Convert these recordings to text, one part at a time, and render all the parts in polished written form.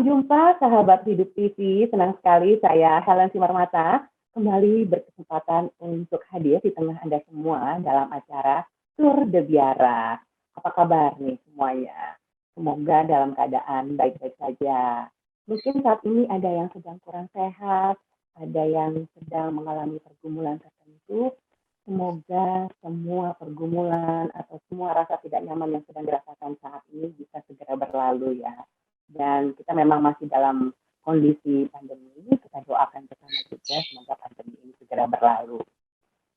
Salam jumpa sahabat Hidup TV, senang sekali saya Helen Simarmata kembali berkesempatan untuk hadir di tengah Anda semua dalam acara Tour de Biara. Apa kabar nih semuanya? Semoga dalam keadaan baik-baik saja. Mungkin saat ini ada yang sedang kurang sehat, ada yang sedang mengalami pergumulan tertentu. Semoga semua pergumulan atau semua rasa tidak nyaman yang sedang dirasakan saat ini bisa segera berlalu ya. Dan kita memang masih dalam kondisi pandemi, kita doakan bersama juga semoga pandemi ini segera berlalu.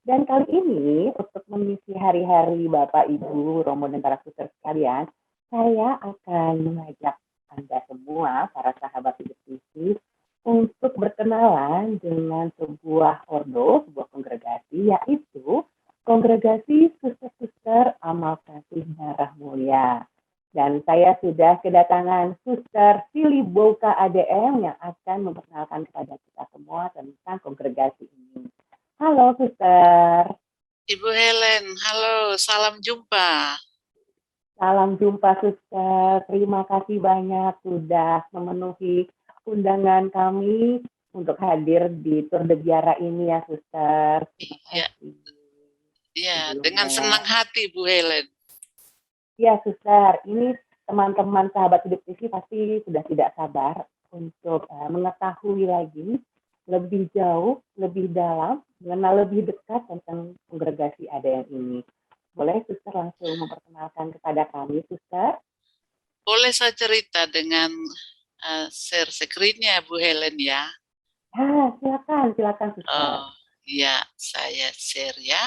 Dan kali ini untuk mengisi hari-hari Bapak, Ibu, Romo, dan para suster sekalian, saya akan mengajak Anda semua, para sahabat Hidup TV, untuk berkenalan dengan sebuah ordo, sebuah kongregasi, yaitu Kongregasi Suster-Suster Amal Kasih Darah Mulia. Dan saya sudah kedatangan Suster Silly Boka ADM yang akan memperkenalkan kepada kita semua tentang kongregasi ini. Halo Suster. Ibu Helen, halo, salam jumpa. Salam jumpa Suster, terima kasih banyak sudah memenuhi undangan kami untuk hadir di Tour de Biara ini ya Suster. Iya, ya, dengan senang hati Bu Helen. Ya Suster, ini teman-teman sahabat Hidup TV pasti sudah tidak sabar untuk mengetahui lagi lebih jauh, lebih dalam, mengenal lebih dekat tentang kongregasi ADM ini. Boleh Suster langsung memperkenalkan kepada kami, Suster? Boleh saya cerita dengan share screen-nya Bu Helen ya? Silakan Suster. Oh, ya, saya share ya.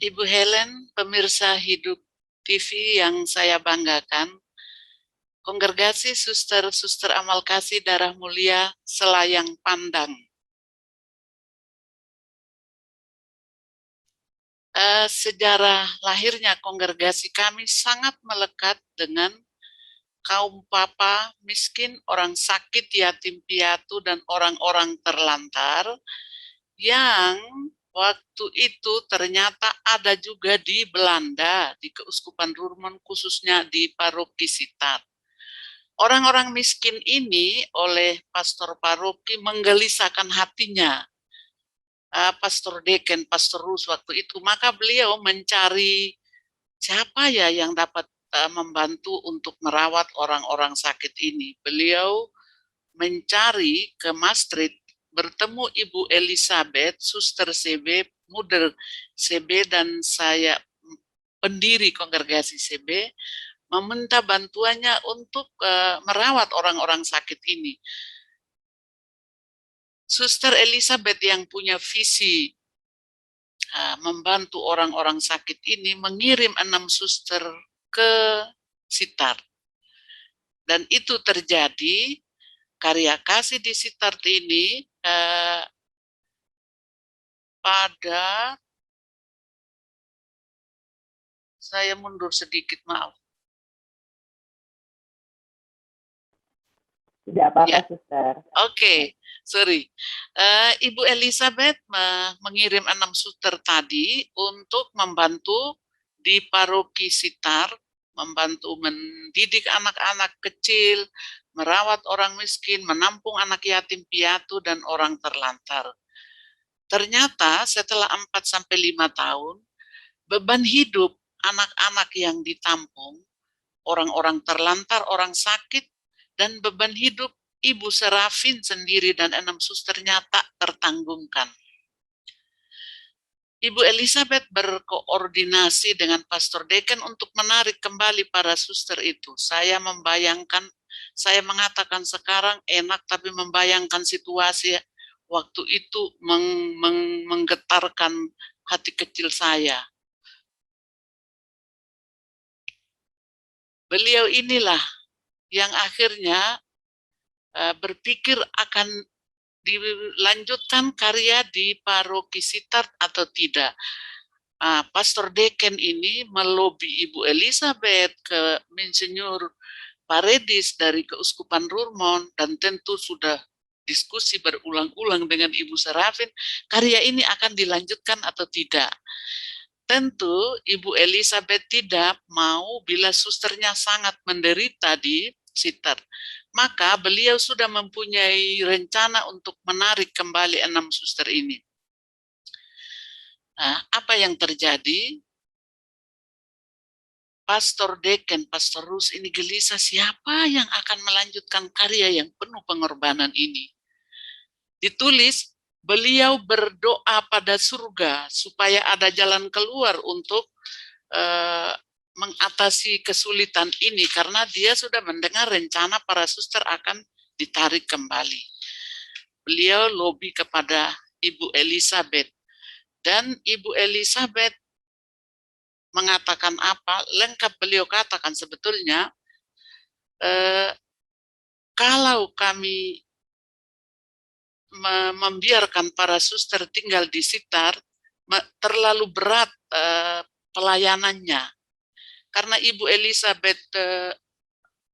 Ibu Helen, pemirsa Hidup TV yang saya banggakan, Kongregasi Suster-Suster Amal Kasih Darah Mulia Selayang Pandang. Sejarah lahirnya kongregasi kami sangat melekat dengan kaum papa miskin, orang sakit, yatim piatu, dan orang-orang terlantar yang waktu itu ternyata ada juga di Belanda, di Keuskupan Roermond, khususnya di paroki Sittard. Orang-orang miskin ini oleh pastor paroki menggelisahkan hatinya, Pastor Deken, Pastor Rus waktu itu, maka beliau mencari siapa ya yang dapat membantu untuk merawat orang-orang sakit ini. Beliau mencari ke Maastricht, bertemu Ibu Elizabeth, Suster CB, Mother CB, dan saya pendiri kongregasi CB, meminta bantuannya untuk merawat orang-orang sakit ini. Suster Elizabeth yang punya visi membantu orang-orang sakit ini mengirim 6 suster ke Sittard. Dan itu terjadi, karya kasih di Sittard ini pada, saya mundur sedikit, maaf. Tidak apa-apa, ya. Suster. Oke, sorry. Ibu Elizabeth mengirim 6 suster tadi untuk membantu di paroki Sittard, membantu mendidik anak-anak kecil, merawat orang miskin, menampung anak yatim piatu, dan orang terlantar. Ternyata setelah 4-5 tahun, beban hidup anak-anak yang ditampung, orang-orang terlantar, orang sakit, dan beban hidup Ibu Serafin sendiri dan 6 susternya tak tertanggungkan. Ibu Elizabeth berkoordinasi dengan Pastor Deken untuk menarik kembali para suster itu. Saya membayangkan, saya mengatakan sekarang enak, tapi membayangkan situasi waktu itu menggetarkan hati kecil saya. Beliau inilah yang akhirnya berpikir akan dilanjutkan karya di paroki Sittard atau tidak. Pastor Deken ini melobi Ibu Elizabeth ke Monsinyur Paredes dari Keuskupan Roermond, dan tentu sudah berdiskusi berulang-ulang dengan Ibu Serafin, karya ini akan dilanjutkan atau tidak. Tentu Ibu Elizabeth tidak mau bila susternya sangat menderita di Sitar. Maka beliau sudah mempunyai rencana untuk menarik kembali 6 suster ini. Nah, apa yang terjadi? Pastor Deacon, Pastor Rus ini gelisah, siapa yang akan melanjutkan karya yang penuh pengorbanan ini? Ditulis, beliau berdoa pada surga supaya ada jalan keluar untuk mengatasi kesulitan ini, karena dia sudah mendengar rencana para suster akan ditarik kembali. Beliau lobby kepada Ibu Elizabeth, dan Ibu Elizabeth mengatakan apa? Lengkap beliau katakan sebetulnya, kalau kami membiarkan para suster tinggal di Sitar, terlalu berat pelayanannya. Karena Ibu Elizabeth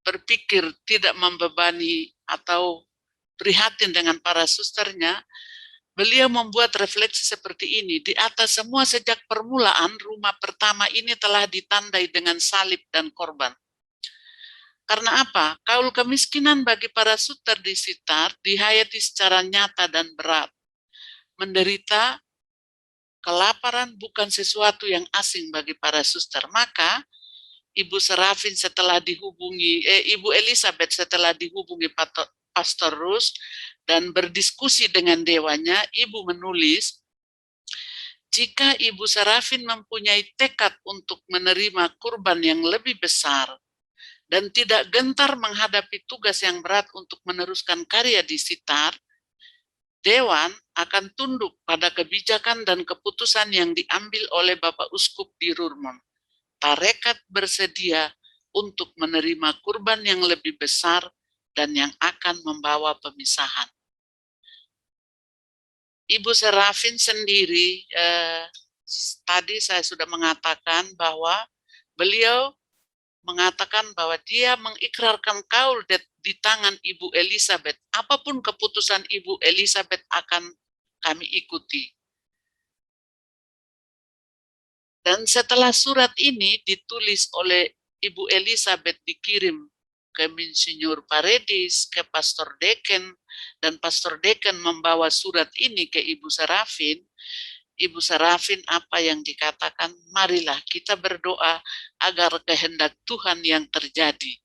berpikir tidak membebani atau prihatin dengan para susternya, beliau membuat refleksi seperti ini. Di atas semua sejak permulaan, rumah pertama ini telah ditandai dengan salib dan korban. Karena apa? Kaul kemiskinan bagi para suster di Sitar dihayati secara nyata dan berat. Menderita kelaparan bukan sesuatu yang asing bagi para suster. Maka Ibu Serafin setelah dihubungi, Ibu Elizabeth setelah dihubungi Pastor Rus dan berdiskusi dengan dewanya, Ibu menulis, jika Ibu Serafin mempunyai tekad untuk menerima kurban yang lebih besar dan tidak gentar menghadapi tugas yang berat untuk meneruskan karya di Sitar, Dewan akan tunduk pada kebijakan dan keputusan yang diambil oleh Bapak Uskup di Roermond. Tarekat bersedia untuk menerima kurban yang lebih besar dan yang akan membawa pemisahan. Ibu Serafin sendiri, tadi saya sudah mengatakan bahwa beliau mengatakan bahwa dia mengikrarkan kaul di tangan Ibu Elizabeth. Apapun keputusan Ibu Elizabeth akan kami ikuti. Dan setelah surat ini ditulis oleh Ibu Elizabeth, dikirim ke Monsinyur Paredes, ke Pastor Deacon, dan Pastor Deacon membawa surat ini ke Ibu Serafin. Ibu Serafin apa yang dikatakan, marilah kita berdoa agar kehendak Tuhan yang terjadi.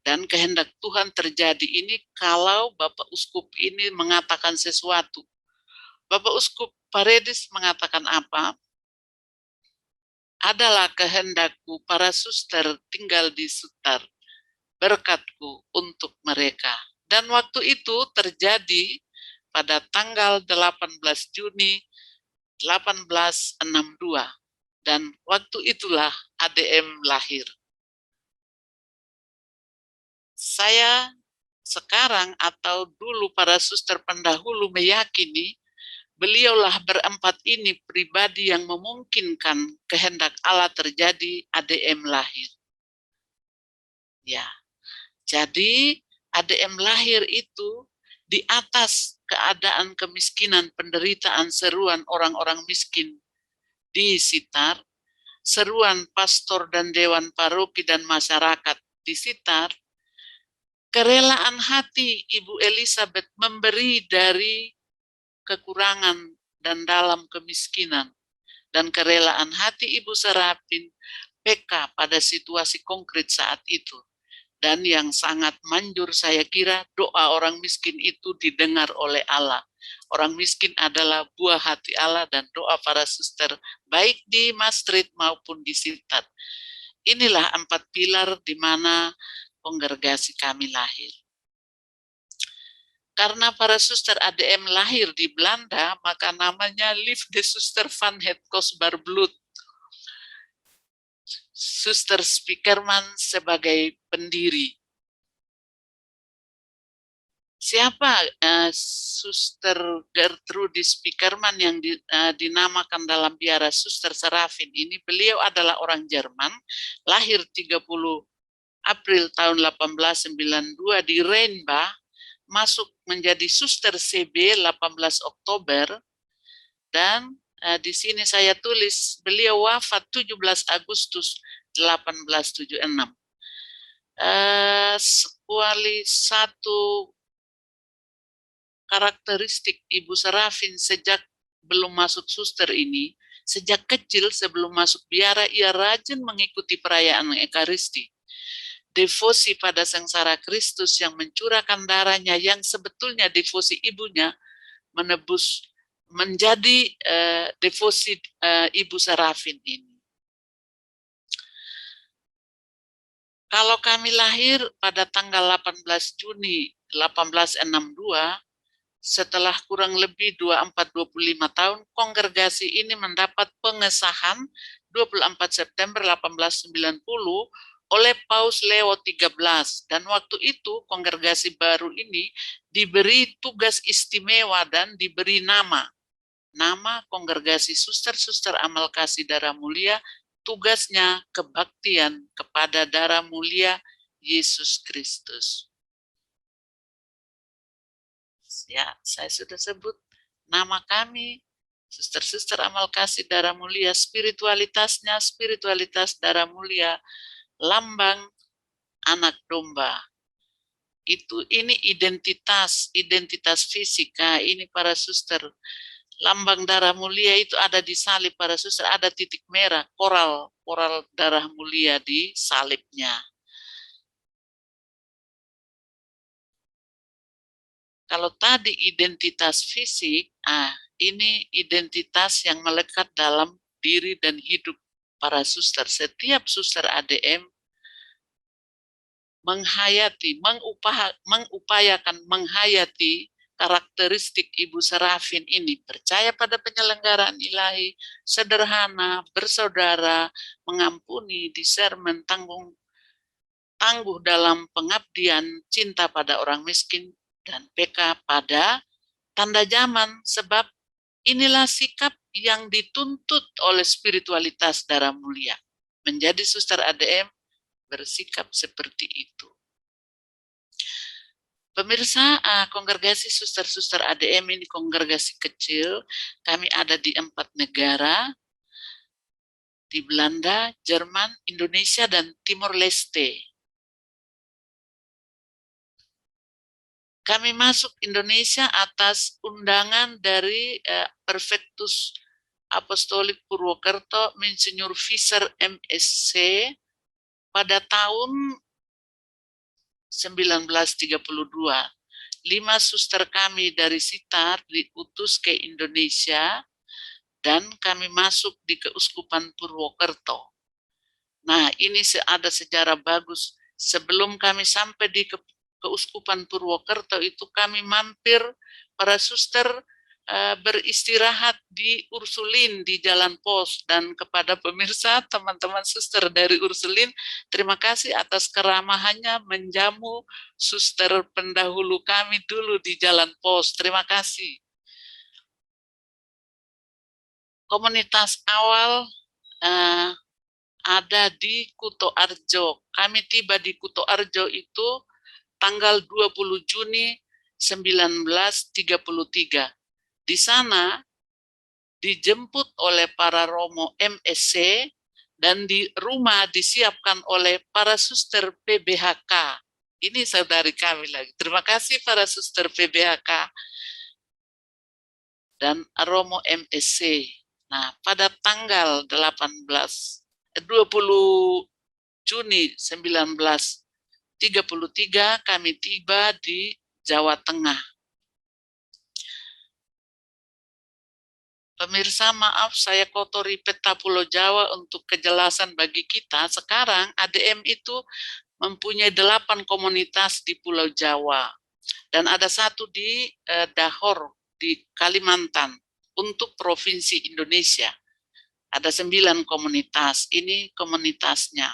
Dan kehendak Tuhan terjadi ini kalau Bapak Uskup ini mengatakan sesuatu. Bapak Uskup Paredes mengatakan apa? Adalah kehendakku para suster tinggal di Sitar, berkatku untuk mereka. Dan waktu itu terjadi pada tanggal 18 Juni 1862. Dan waktu itulah ADM lahir. Saya sekarang atau dulu para suster pendahulu meyakini beliaulah berempat ini pribadi yang memungkinkan kehendak Allah terjadi, ADM lahir. Ya, jadi ADM lahir itu di atas keadaan kemiskinan, penderitaan, seruan orang-orang miskin di Sitar, seruan pastor dan dewan paroki dan masyarakat di Sitar, kerelaan hati Ibu Elizabeth memberi dari kekurangan dan dalam kemiskinan, dan kerelaan hati Ibu Serafin peka pada situasi konkret saat itu. Dan yang sangat manjur saya kira, doa orang miskin itu didengar oleh Allah. Orang miskin adalah buah hati Allah, dan doa para suster baik di Maastricht maupun di Sitar. Inilah 4 pilar di mana kongregasi kami lahir. Karena para suster ADM lahir di Belanda, maka namanya Liefde Suster van het Kostbaar Bloed. Suster Spiekerman sebagai pendiri. Siapa Suster Gertrude Spiekerman yang dinamakan dalam biara Suster Serafin ini? Beliau adalah orang Jerman, lahir 30 April tahun 1892 di Rheinbach, masuk menjadi suster CB 18 Oktober, dan di sini saya tulis beliau wafat 17 Agustus 1876. Wali satu karakteristik Ibu Serafin sejak belum masuk suster ini, sejak kecil sebelum masuk biara, ia rajin mengikuti perayaan Ekaristi. Devosi pada sengsara Kristus yang mencurahkan darahnya, yang sebetulnya devosi ibunya, menebus menjadi devosi Ibu Serafin ini. Kalau kami lahir pada tanggal 18 Juni 1862, setelah kurang lebih 25 tahun, kongregasi ini mendapat pengesahan 24 September 1890 oleh Paus Leo XIII. Dan waktu itu kongregasi baru ini diberi tugas istimewa dan diberi nama Kongregasi Suster-Suster Amal Kasih Darah Mulia, tugasnya kebaktian kepada darah mulia Yesus Kristus. Ya, saya sudah sebut nama kami, Suster-Suster Amal Kasih Darah Mulia, spiritualitasnya, spiritualitas darah mulia, lambang anak domba. Ini identitas fisika, ini para suster. Lambang darah mulia itu ada di salib para suster, ada titik merah, koral darah mulia di salibnya. Kalau tadi identitas fisik, ini identitas yang melekat dalam diri dan hidup para suster. Setiap suster ADM mengupayakan menghayati karakteristik Ibu Serafin ini, percaya pada penyelenggaraan ilahi, sederhana, bersaudara, mengampuni, discernment, tangguh dalam pengabdian, cinta pada orang miskin, dan peka pada tanda zaman, sebab inilah sikap yang dituntut oleh spiritualitas darah mulia. Menjadi suster ADM bersikap seperti itu. Pemirsa, kongregasi suster-suster ADM ini kongregasi kecil. Kami ada di 4 negara, di Belanda, Jerman, Indonesia, dan Timor Leste. Kami masuk Indonesia atas undangan dari Prefektus Apostolik Purwokerto, Monsinyur Fischer MSc, pada tahun 1932. 5 suster kami dari Sitar diutus ke Indonesia, dan kami masuk di Keuskupan Purwokerto. Nah, ini ada sejarah bagus. Sebelum kami sampai di Keuskupan Purwokerto itu, kami mampir para suster beristirahat di Ursulin di Jalan Pos. Dan kepada pemirsa, teman-teman suster dari Ursulin, terima kasih atas keramahannya menjamu suster pendahulu kami dulu di Jalan Pos. Terima kasih. Komunitas awal ada di Kuto Arjo. Kami tiba di Kuto Arjo itu tanggal 20 Juni 1933. Di sana dijemput oleh para Romo MSc, dan di rumah disiapkan oleh para suster PBHK. Ini saudari kami lagi. Terima kasih para suster PBHK dan Romo MSc. Nah, pada tanggal 20 Juni 1933 kami tiba di Jawa Tengah. Pemirsa, maaf saya kotori peta Pulau Jawa untuk kejelasan bagi kita. Sekarang ADM itu mempunyai 8 komunitas di Pulau Jawa. Dan ada 1 di Dahor, di Kalimantan, untuk Provinsi Indonesia. Ada 9 komunitas, ini komunitasnya.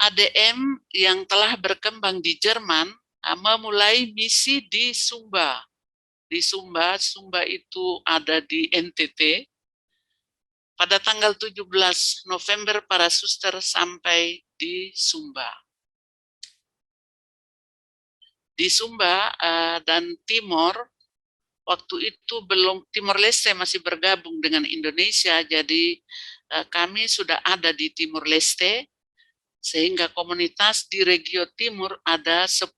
ADM yang telah berkembang di Jerman memulai misi di Sumba. Di Sumba itu ada di NTT. Pada tanggal 17 November para suster sampai di Sumba. Di Sumba dan Timor, waktu itu belum, Timor Leste masih bergabung dengan Indonesia, jadi kami sudah ada di Timor Leste, sehingga komunitas di Regio Timur ada 10.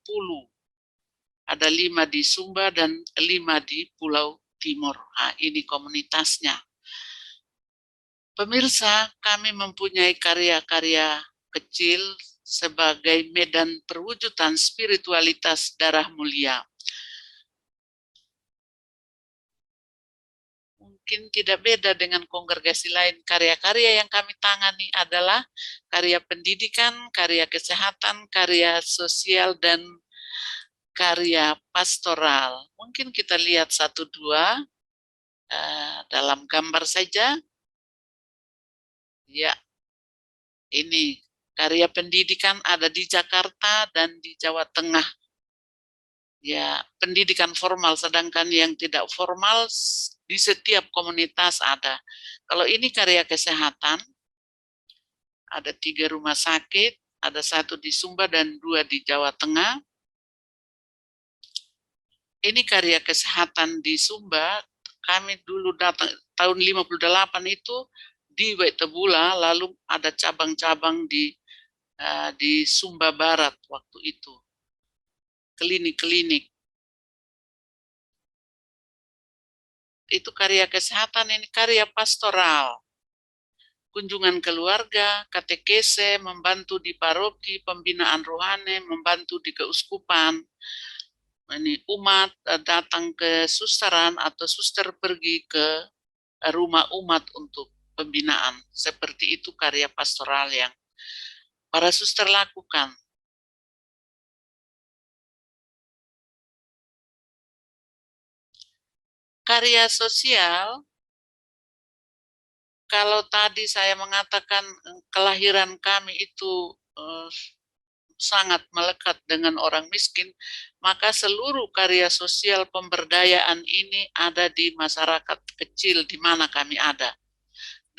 Ada 5 di Sumba dan 5 di Pulau Timur. Nah, ini komunitasnya. Pemirsa, kami mempunyai karya-karya kecil sebagai medan perwujudan spiritualitas darah mulia. Mungkin tidak beda dengan kongregasi lain. Karya-karya yang kami tangani adalah karya pendidikan, karya kesehatan, karya sosial, dan karya pastoral. Mungkin kita lihat satu dua dalam gambar saja. Ya, ini karya pendidikan ada di Jakarta dan di Jawa Tengah. Ya, pendidikan formal, sedangkan yang tidak formal di setiap komunitas ada. Kalau ini karya kesehatan, ada 3 rumah sakit, ada 1 di Sumba dan 2 di Jawa Tengah. Ini karya kesehatan di Sumba, kami dulu datang tahun 58 itu di Waitebula, lalu ada cabang-cabang di Sumba Barat waktu itu. Klinik-klinik. Itu karya kesehatan, ini karya pastoral. Kunjungan keluarga, katekese, membantu di paroki, pembinaan rohani, membantu di keuskupan. Ini umat datang ke susteran atau suster pergi ke rumah umat untuk pembinaan. Seperti itu karya pastoral yang para suster lakukan. Karya sosial, kalau tadi saya mengatakan kelahiran kami itu sangat melekat dengan orang miskin, maka seluruh karya sosial pemberdayaan ini ada di masyarakat kecil di mana kami ada.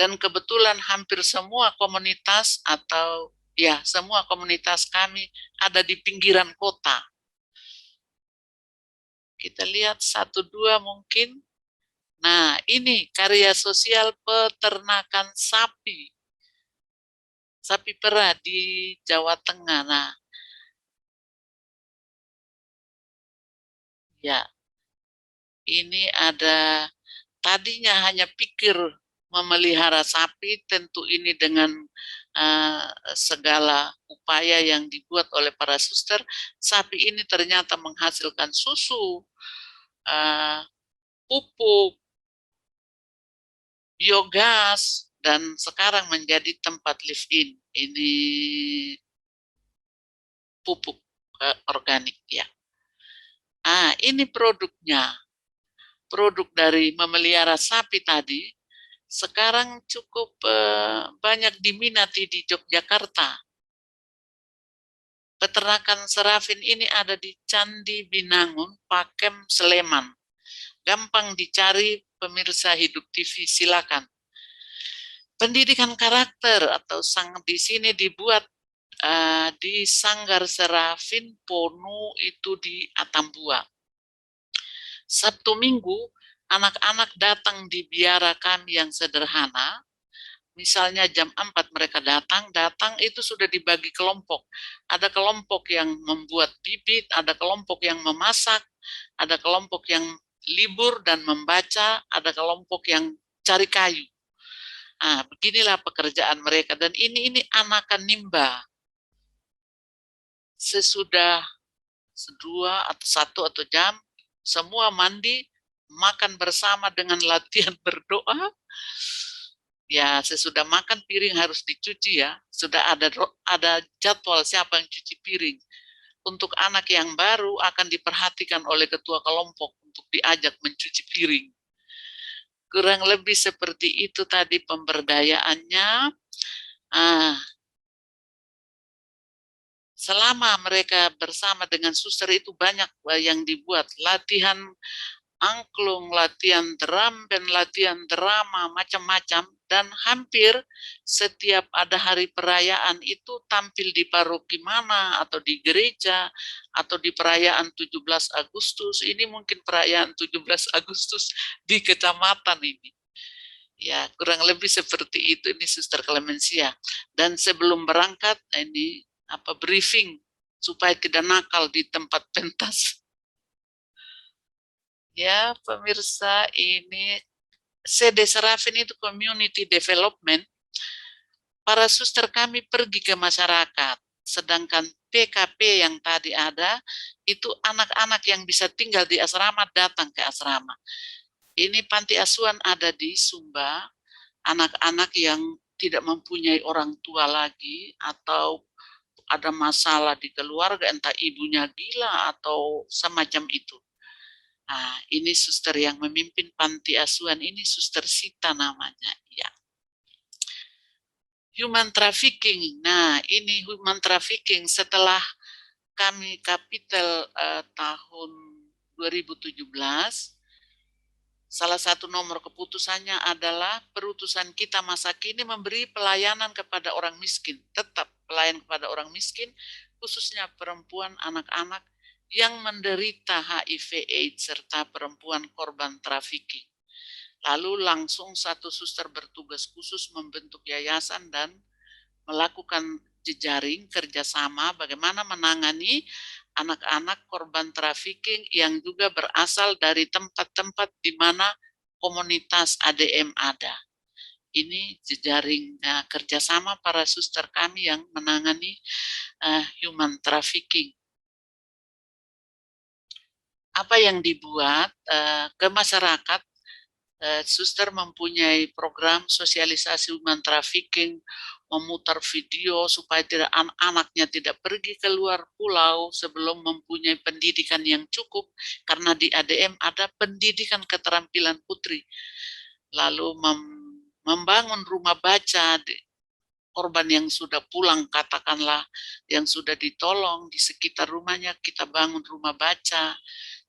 Dan kebetulan hampir semua komunitas atau ya semua komunitas kami ada di pinggiran kota. Kita lihat 1, 2 mungkin. Nah, ini karya sosial peternakan sapi. Sapi perah di Jawa Tengah. Nah, ya, ini ada, tadinya hanya pikir memelihara sapi, tentu ini dengan segala upaya yang dibuat oleh para suster, sapi ini ternyata menghasilkan susu, pupuk, biogas, dan sekarang menjadi tempat live-in. Ini pupuk organik ya. Ini produknya. Produk dari memelihara sapi tadi, sekarang cukup banyak diminati di Yogyakarta. Peternakan serafin ini ada di Candi Binangun, Pakem, Sleman. Gampang dicari pemirsa Hidup TV, silakan. Pendidikan karakter atau di sini dibuat di Sanggar Serafin Ponu itu di Atambua. Sabtu Minggu, anak-anak datang di biara kami yang sederhana, misalnya jam 4 mereka datang itu sudah dibagi kelompok. Ada kelompok yang membuat bibit, ada kelompok yang memasak, ada kelompok yang libur dan membaca, ada kelompok yang cari kayu. Beginilah pekerjaan mereka, dan ini anakan nimba. Sesudah 2 atau 1 atau jam, semua mandi, makan bersama dengan latihan berdoa. Ya, sesudah makan piring harus dicuci ya. Sudah ada jadwal siapa yang cuci piring. Untuk anak yang baru akan diperhatikan oleh ketua kelompok untuk diajak mencuci piring. Kurang lebih seperti itu tadi pemberdayaannya. Selama mereka bersama dengan suster itu banyak yang dibuat. Latihan angklung, latihan drum band, latihan drama, macam-macam, dan hampir setiap ada hari perayaan itu tampil di paroki mana, atau di gereja, atau di perayaan 17 Agustus, ini mungkin perayaan 17 Agustus di kecamatan ini. Ya, kurang lebih seperti itu ini Suster Clemencia. Dan sebelum berangkat, ini briefing supaya tidak nakal di tempat pentas. Ya, pemirsa, ini CD Serafin itu community development. Para suster kami pergi ke masyarakat, sedangkan PKP yang tadi ada, itu anak-anak yang bisa tinggal di asrama datang ke asrama. Ini panti asuhan ada di Sumba, anak-anak yang tidak mempunyai orang tua lagi, atau ada masalah di keluarga, entah ibunya gila atau semacam itu. Nah, ini suster yang memimpin panti asuhan ini Suster Sita namanya. Ya. Human trafficking. Nah, ini human trafficking setelah kami kapitel tahun 2017, salah satu nomor keputusannya adalah perutusan kita masa kini memberi pelayanan kepada orang miskin, tetap pelayan kepada orang miskin, khususnya perempuan, anak-anak yang menderita HIV/AIDS serta perempuan korban trafficking. Lalu langsung satu suster bertugas khusus membentuk yayasan dan melakukan jejaring kerjasama bagaimana menangani anak-anak korban trafficking yang juga berasal dari tempat-tempat di mana komunitas ADM ada. Ini jejaring kerjasama para suster kami yang menangani human trafficking. Apa yang dibuat ke masyarakat, suster mempunyai program sosialisasi human trafficking, memutar video supaya tidak anak-anaknya tidak pergi ke luar pulau sebelum mempunyai pendidikan yang cukup, karena di ADM ada pendidikan keterampilan putri. Lalu membangun rumah baca korban yang sudah pulang, katakanlah yang sudah ditolong di sekitar rumahnya, kita bangun rumah baca.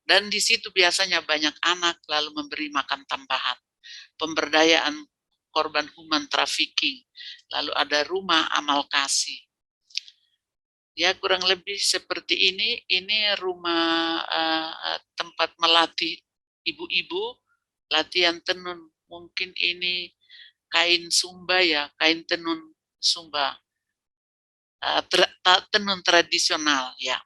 Dan di situ biasanya banyak anak, lalu memberi makan tambahan. Pemberdayaan korban human trafficking. Lalu ada rumah amal kasih. Ya, kurang lebih seperti ini rumah tempat melatih ibu-ibu, latihan tenun. Mungkin ini kain Sumba ya, kain tenun Sumba. Tenun tradisional ya.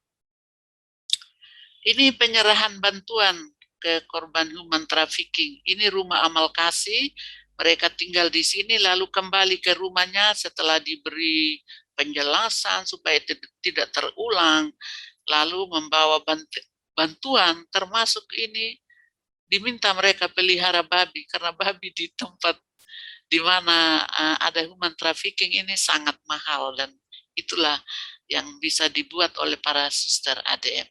Ini penyerahan bantuan ke korban human trafficking. Ini rumah amal kasih, mereka tinggal di sini lalu kembali ke rumahnya setelah diberi penjelasan supaya tidak terulang, lalu membawa bantuan termasuk ini diminta mereka pelihara babi, karena babi di tempat di mana ada human trafficking ini sangat mahal, dan itulah yang bisa dibuat oleh para suster ADM.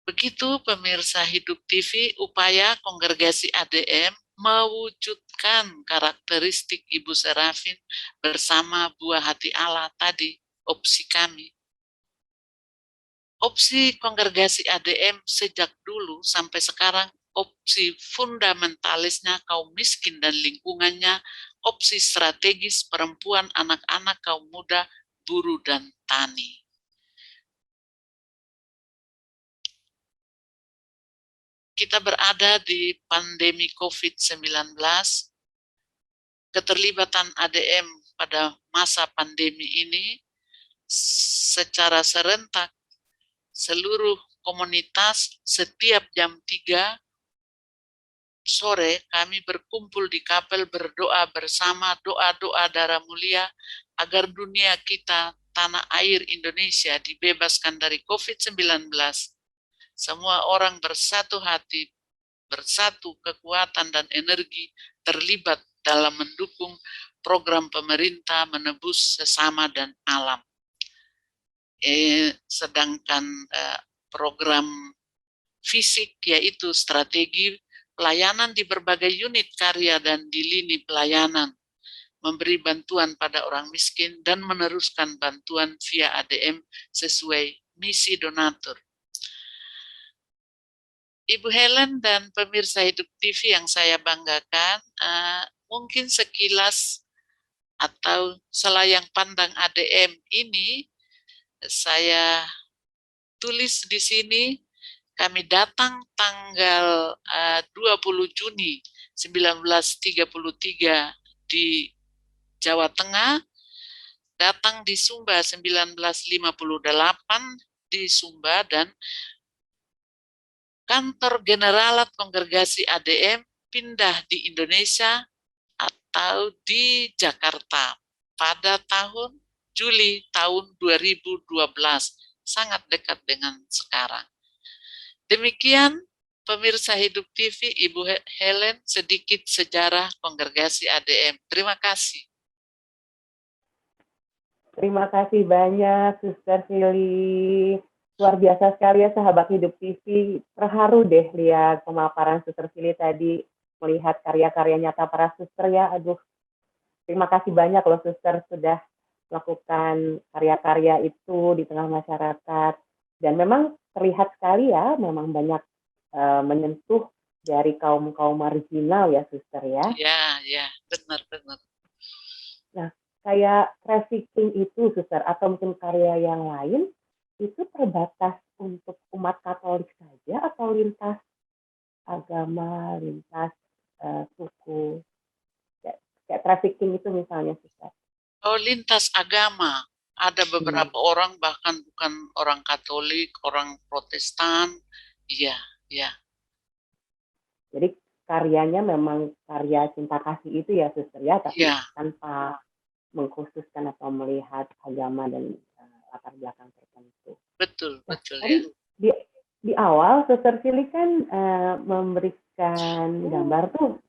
Begitu pemirsa Hidup TV, upaya kongregasi ADM mewujudkan karakteristik Ibu Serafin bersama buah hati Allah tadi, opsi kami. Opsi kongregasi ADM sejak dulu sampai sekarang, opsi fundamentalisnya kaum miskin dan lingkungannya, opsi strategis perempuan, anak-anak, kaum muda, buruh, dan tani. Kita berada di pandemi COVID-19, keterlibatan ADM pada masa pandemi ini secara serentak seluruh komunitas setiap jam 3 sore kami berkumpul di kapel berdoa bersama, doa-doa darah mulia agar dunia kita, tanah air Indonesia dibebaskan dari COVID-19. Semua orang bersatu hati, bersatu kekuatan dan energi terlibat dalam mendukung program pemerintah menebus sesama dan alam. Sedangkan program fisik yaitu strategi pelayanan di berbagai unit karya dan di lini pelayanan, memberi bantuan pada orang miskin dan meneruskan bantuan via ADM sesuai misi donatur. Ibu Helen dan pemirsa Hidup TV yang saya banggakan, mungkin sekilas atau selayang pandang ADM ini saya tulis di sini. Kami datang tanggal 20 Juni 1933 di Jawa Tengah, datang di Sumba 1958 di Sumba, dan kantor generalat kongregasi ADM pindah di Indonesia atau di Jakarta pada tahun Juli tahun 2012, sangat dekat dengan sekarang. Demikian pemirsa Hidup TV, Ibu Helen, sedikit sejarah kongregasi ADM. Terima kasih. Terima kasih banyak, Suster Silly. Luar biasa sekali ya, sahabat Hidup TV. Terharu deh lihat pemaparan Suster Silly tadi, melihat karya-karya nyata para suster ya. Aduh, terima kasih banyak loh Suster sudah melakukan karya-karya itu di tengah masyarakat. Dan memang terlihat sekali ya, memang banyak menyentuh dari kaum-kaum marginal ya Suster ya. Ya, benar-benar. Nah, kayak trafficking itu Suster, atau mungkin karya yang lain, itu terbatas untuk umat Katolik saja atau lintas agama, lintas suku, kayak trafficking itu misalnya, Suster? Oh, lintas agama. Ada beberapa orang bahkan bukan orang Katolik, orang Protestan. Iya. Jadi karyanya memang karya cinta kasih itu ya, Suster ya, tapi tanpa mengkhususkan atau melihat agama dan latar belakang tertentu. Betul Tadi di awal Suster Silly kan memberikan gambar tuh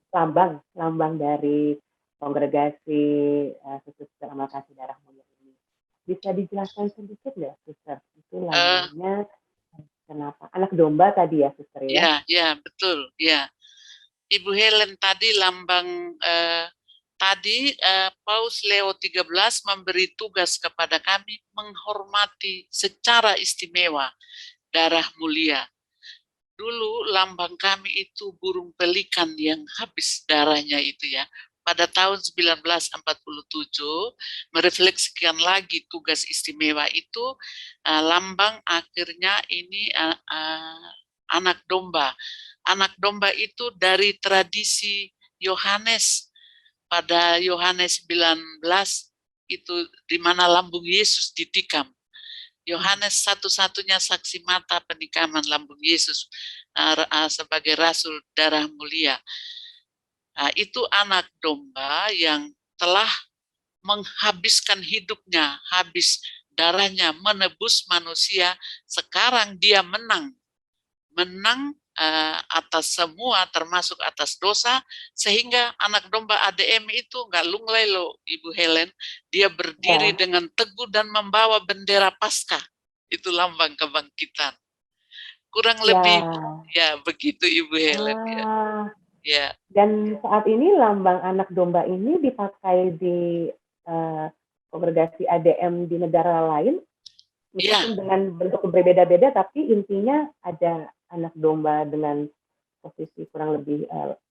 lambang dari kongregasi Suster Amal Kasih Darah Mulia ini. Bisa dijelaskan sedikit nggak, Suster? Itu lambangnya kenapa? Anak domba tadi ya, Suster ya? Ya, betul. Ya, Ibu Helen, tadi lambang tadi Paus Leo XIII memberi tugas kepada kami menghormati secara istimewa darah mulia. Dulu lambang kami itu burung pelikan yang habis darahnya itu ya. Pada tahun 1947 merefleksikan lagi tugas istimewa itu, lambang akhirnya ini anak domba. Anak domba itu dari tradisi Yohanes. Pada Yohanes 19 itu di mana lambung Yesus ditikam. Yohanes satu-satunya saksi mata penikaman lambung Yesus sebagai rasul darah mulia. Itu anak domba yang telah menghabiskan hidupnya, habis darahnya menebus manusia. Sekarang dia menang atas semua, termasuk atas dosa, sehingga anak domba ADM itu nggak lunglai loh, Ibu Helen. Dia berdiri dengan teguh dan membawa bendera Paskah. Itu lambang kebangkitan. Kurang lebih ya begitu, Ibu Helen. Ya. Dan saat ini lambang anak domba ini dipakai di kongregasi ADM di negara lain, meskipun dengan bentuk berbeda-beda, tapi intinya ada anak domba dengan posisi kurang lebih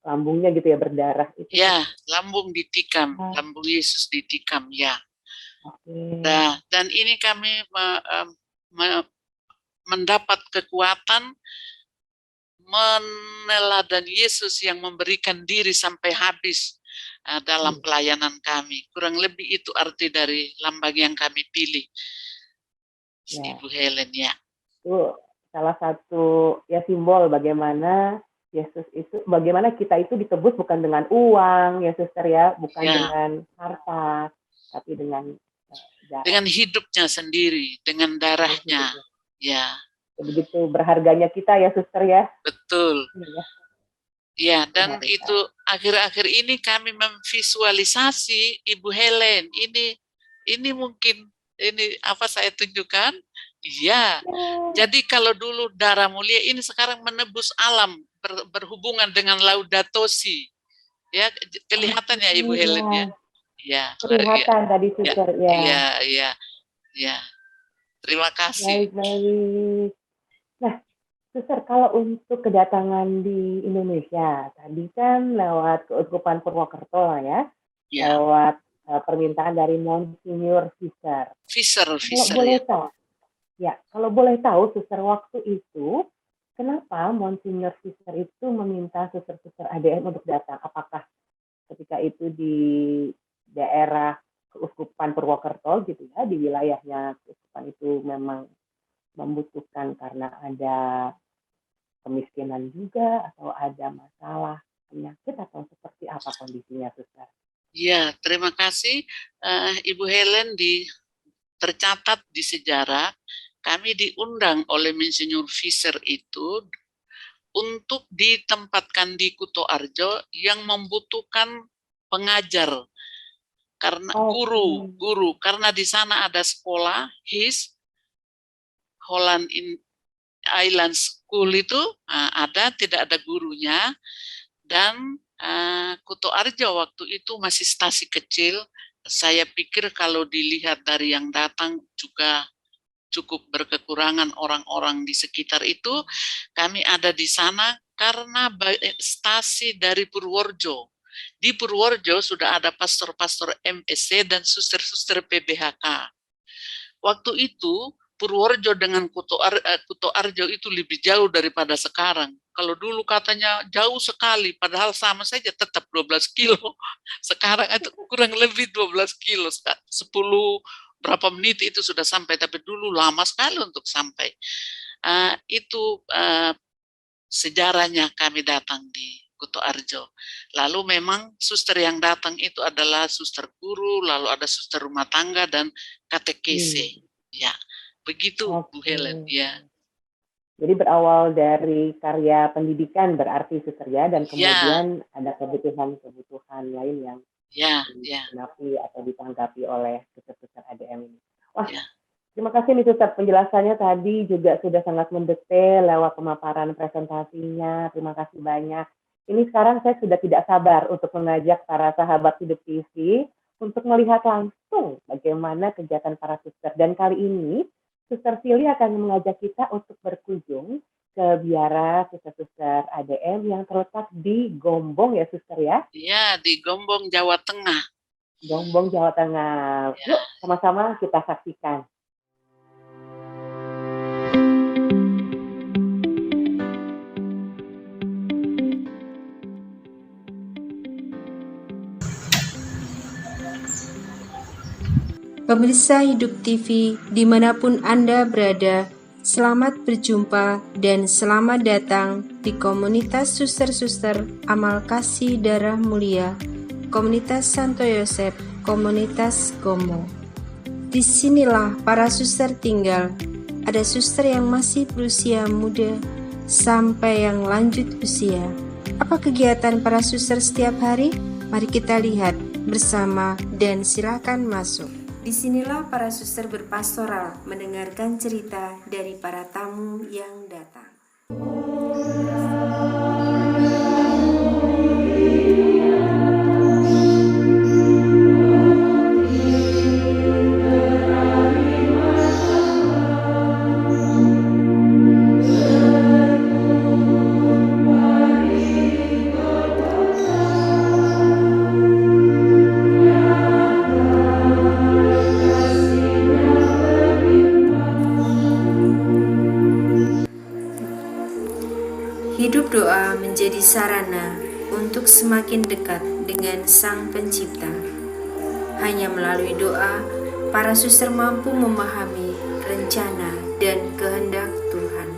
lambungnya gitu ya, berdarah itu. Ya, lambung ditikam, lambung Yesus ditikam ya. Nah, dan ini kami mendapat kekuatan meneladani Yesus yang memberikan diri sampai habis dalam pelayanan kami. Kurang lebih itu arti dari lambang yang kami pilih, Ibu Helen ya. Itu salah satu ya simbol bagaimana Yesus itu, bagaimana kita itu ditebus bukan dengan uang ya Suster ya, bukan dengan harta, tapi dengan darah. Dengan hidupnya sendiri, dengan darahnya. Ya. Begitu berharganya kita ya Suster ya. Betul. Ya, dan itu akhir-akhir ini kami memvisualisasi Ibu Helen. Ini mungkin apa saya tunjukkan? Iya. Jadi kalau dulu darah mulia ini sekarang menebus alam, berhubungan dengan Laudato Si. Ya, kelihatan ya Ibu Helen ya. Ya. Kelihatan tadi Suster ya. Ya. Terima kasih. Baik. Nah, Suster, kalau untuk kedatangan di Indonesia, tadi kan lewat Keuskupan Purwokerto lah ya, Ya, lewat permintaan dari Monsinyur Fischer. Kalau Fisher boleh ya. tahu, ya, kalau boleh tahu, Suster, waktu itu kenapa Monsinyur Fischer itu meminta suster-suster ADM untuk datang? Apakah ketika itu di daerah Keuskupan Purwokerto gitu ya, di wilayahnya keuskupan itu memang membutuhkan karena ada kemiskinan juga atau ada masalah penyakit atau seperti apa kondisinya, Suster? Ya, terima kasih Ibu Helen. Tercatat di sejarah, kami diundang oleh Monsinyur Fischer itu untuk ditempatkan di Kuto Arjo yang membutuhkan pengajar karena Oke. guru karena di sana ada sekolah HIS Holland in Island School itu ada, tidak ada gurunya, dan Kuto Arjo waktu itu masih stasi kecil. Saya pikir kalau dilihat dari yang datang juga cukup berkekurangan orang-orang di sekitar itu. Kami ada di sana karena stasi dari Purworejo. Di Purworejo sudah ada pastor-pastor MSC dan suster-suster PBHK. Waktu itu Purworejo dengan Kuto Arjo itu lebih jauh daripada sekarang. Kalau dulu katanya jauh sekali, padahal sama saja tetap 12 kilo. Sekarang itu kurang lebih 12 kilo, 10 berapa menit itu sudah sampai, tapi dulu lama sekali untuk sampai. Itu sejarahnya kami datang di Kuto Arjo. Lalu memang suster yang datang itu adalah suster guru, lalu ada suster rumah tangga dan katekese. Ya, begitu Bu Oke. Helen. Ya, Jadi berawal dari karya pendidikan berarti, Suster ya, dan ya, kemudian ada kebutuhan-kebutuhan lain yang ya, ya, digenapi atau ditanggapi oleh suster-suster ADM ini. Wah, ya. terima kasih nih Suster, penjelasannya tadi juga sudah sangat mendetail lewat pemaparan presentasinya. Terima kasih banyak. Ini sekarang saya sudah tidak sabar untuk mengajak para sahabat Hidup TV untuk melihat langsung bagaimana kegiatan para suster. Dan kali ini Suster Silly akan mengajak kita untuk berkunjung ke biara suster-suster ADM yang terletak di Gombong ya Suster ya. Ya, di Gombong, Jawa Tengah. Gombong, Jawa Tengah. Ya. Yuk, sama-sama kita saksikan. Pemirsa Hidup TV dimanapun Anda berada, selamat berjumpa dan selamat datang di komunitas suster-suster amal kasih darah mulia, komunitas Santo Yosef, komunitas Gombong. Disinilah para suster tinggal. Ada suster yang masih berusia muda sampai yang lanjut usia. Apa kegiatan para suster setiap hari? Mari kita lihat bersama dan silakan masuk. Disinilah para suster berpastoral mendengarkan cerita dari para tamu yang datang. Hidup doa menjadi sarana untuk semakin dekat dengan Sang Pencipta. Hanya melalui doa, para suster mampu memahami rencana dan kehendak Tuhan.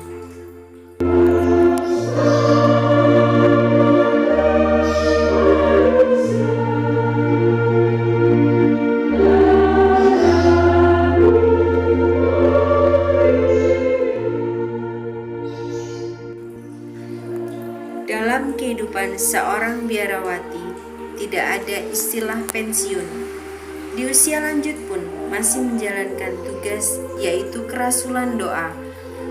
Dalam kehidupan seorang biarawati, tidak ada istilah pensiun. Di usia lanjut pun masih menjalankan tugas, yaitu kerasulan doa,